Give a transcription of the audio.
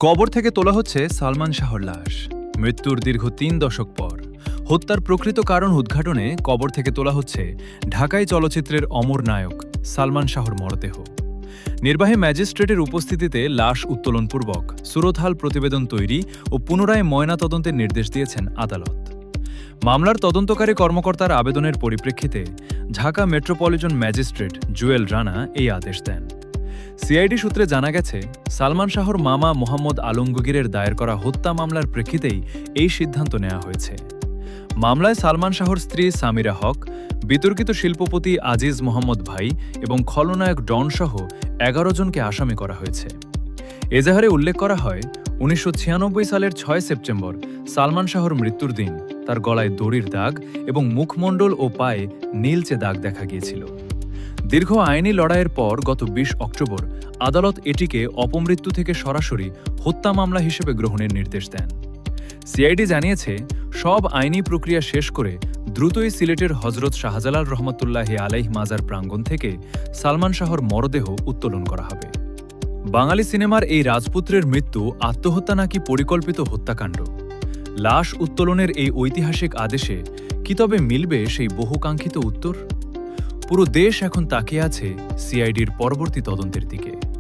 কবর থেকে তোলা হচ্ছে সালমান শাহর লাশ। মৃত্যুর দীর্ঘ ৩ দশক পর হত্যার প্রকৃত কারণ উদ্ঘাটনে কবর থেকে তোলা হচ্ছে ঢাকাই চলচ্চিত্রের অমর নায়ক সালমান শাহর মরদেহ। নির্বাহী ম্যাজিস্ট্রেটের উপস্থিতিতে লাশ উত্তোলনপূর্বক সুরতহাল প্রতিবেদন তৈরি ও পুনরায় ময়নাতদন্তের নির্দেশ দিয়েছেন আদালত। মামলার তদন্তকারী কর্মকর্তার আবেদনের পরিপ্রেক্ষিতে ঢাকা মেট্রোপলিটন ম্যাজিস্ট্রেট জুয়েল রানা এই আদেশ দেন। সিআইডি সূত্রে জানা গেছে, সালমান শাহর মামা মোহাম্মদ আলমগীরের দায়ের করা হত্যা মামলার প্রেক্ষিতেই এই সিদ্ধান্ত নেওয়া হয়েছে। মামলায় সালমান শাহর স্ত্রী সামিরা হক, বিতর্কিত শিল্পপতি আজিজ মোহাম্মদ ভাই এবং খলনায়ক ডন সহ ১১ জনকে আসামি করা হয়েছে। এজাহারে উল্লেখ করা হয়, ১৯৯৬ সালের ৬ সেপ্টেম্বর সালমান শাহর মৃত্যুর দিন তার গলায় দড়ির দাগ এবং মুখমণ্ডল ও পায়ে নীলচে দাগ দেখা গিয়েছিল। দীর্ঘ আইনি লড়াইয়ের পর গত ২০ অক্টোবর আদালত এটিকে অপমৃত্যু থেকে সরাসরি হত্যা মামলা হিসেবে গ্রহণের নির্দেশ দেন। সিআইডি জানিয়েছে, সব আইনি প্রক্রিয়া শেষ করে দ্রুতই সিলেটের হজরত শাহজালাল রহমতুল্লাহি আলাইহ মাজার প্রাঙ্গণ থেকে সালমান শাহর মরদেহ উত্তোলন করা হবে। বাঙালি সিনেমার এই রাজপুত্রের মৃত্যু আত্মহত্যা নাকি পরিকল্পিত হত্যাকাণ্ড? লাশ উত্তোলনের এই ঐতিহাসিক আদেশে কি তবে মিলবে সেই বহুকাঙ্ক্ষিত উত্তর? পুরো দেশ এখন তাকিয়ে আছে সিআইডির পরবর্তী তদন্তের দিকে।